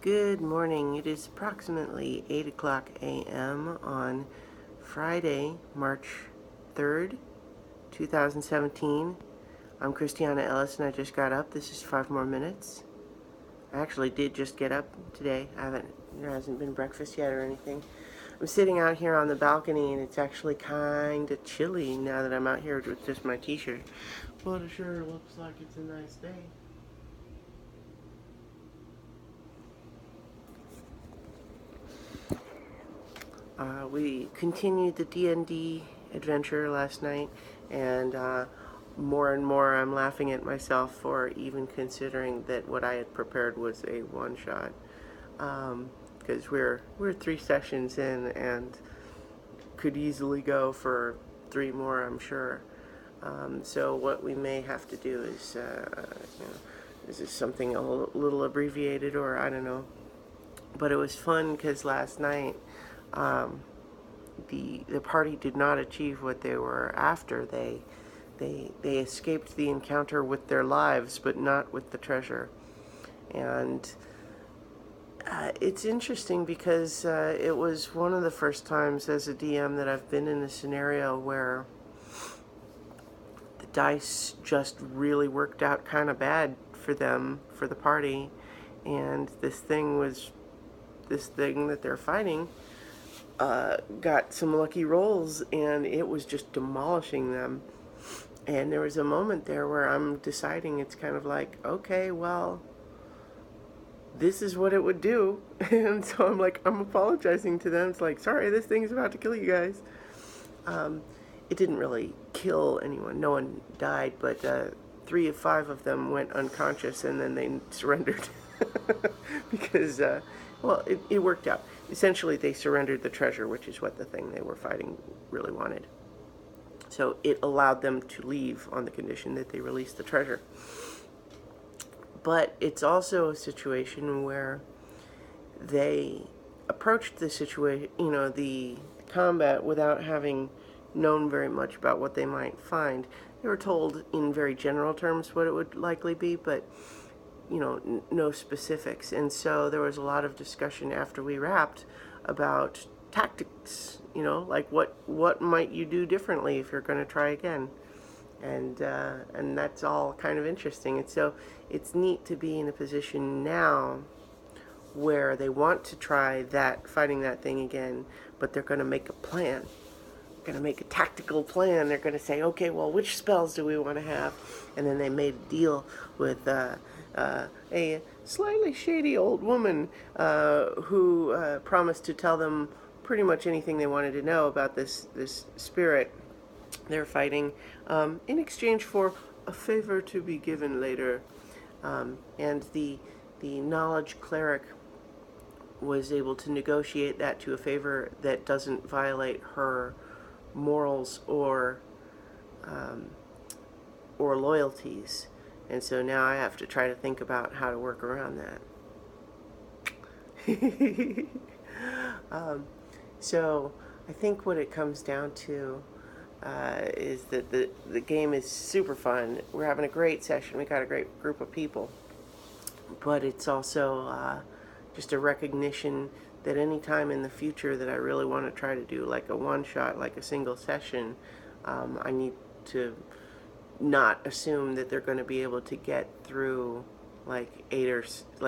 Good morning. It is approximately 8 o'clock a.m. on Friday, March 3rd, 2017. I'm Christiana Ellis and I just got up. This is 5 more minutes. I actually did just get up today. There hasn't been breakfast yet or anything. I'm sitting out here on the balcony and it's actually kind of chilly now that I'm out here with just my t-shirt. But it sure looks like it's a nice day. We continued the D&D adventure last night, and more and more I'm laughing at myself for even considering that what I had prepared was a one-shot. Because we're 3 sessions in and could easily go for 3 more, I'm sure. So what we may have to do is, is it something a little abbreviated, or I don't know. But it was fun because last night the party did not achieve what they were after. They escaped the encounter with their lives, but not with the treasure. And it's interesting because it was one of the first times as a DM that I've been in a scenario where the dice just really worked out kind of bad for them, for the party, and this thing that they're fighting got some lucky rolls and it was just demolishing them. And there was a moment there where I'm deciding, it's kind of like, okay, well, this is what it would do. And so I'm apologizing to them. It's like, sorry, this thing's about to kill you guys. It didn't really kill anyone. No one died, but 3 of 5 of them went unconscious and then they surrendered. Because, it worked out. Essentially, they surrendered the treasure, which is what the thing they were fighting really wanted. So it allowed them to leave on the condition that they release the treasure. But it's also a situation where they approached the situation, the combat, without having known very much about what they might find. They were told in very general terms what it would likely be, but no specifics. And so there was a lot of discussion after we wrapped about tactics, like what might you do differently if you're going to try again. And that's all kind of interesting. And so it's neat to be in a position now where they want to try fighting that thing again, but they're going to make a plan. Going to make a tactical plan. They're going to say, okay, well, which spells do we want to have? And then they made a deal with a slightly shady old woman who promised to tell them pretty much anything they wanted to know about this spirit they're fighting, in exchange for a favor to be given later. And the knowledge cleric was able to negotiate that to a favor that doesn't violate her morals or loyalties. And so now I have to try to think about how to work around that. So I think what it comes down to is that the game is super fun. We're having a great session. We got a great group of people. But it's also just a recognition that any time in the future that I really want to try to do like a one-shot, like a single session, I need to not assume that they're going to be able to get through like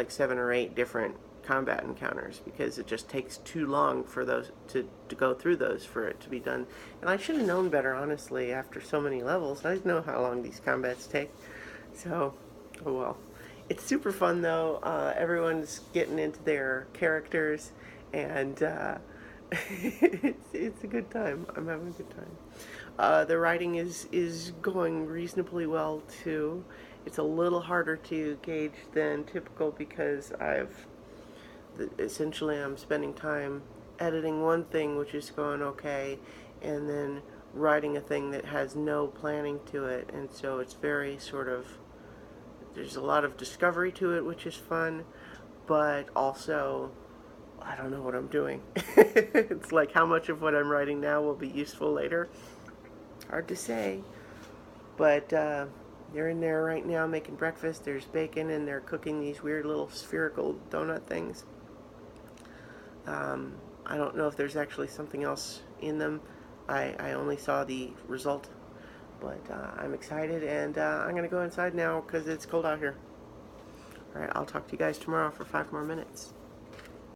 7 or 8 different combat encounters, because it just takes too long for those to go through those for it to be done. And I should have known better, honestly, after so many levels. I know how long these combats take. So, oh well. It's super fun though. Everyone's getting into their characters, and it's a good time. I'm having a good time. The writing is going reasonably well too. It's a little harder to gauge than typical because essentially I'm spending time editing one thing which is going okay, and then writing a thing that has no planning to it, and so it's very there's a lot of discovery to it, which is fun, but also I don't know what I'm doing. It's like, how much of what I'm writing now will be useful later? Hard to say. But They're in there right now making breakfast. There's bacon, and they're cooking these weird little spherical donut things. I don't know if there's actually something else in them. I only saw the result, but I'm excited, and I'm going to go inside now because it's cold out here. All right, I'll talk to you guys tomorrow for 5 more minutes.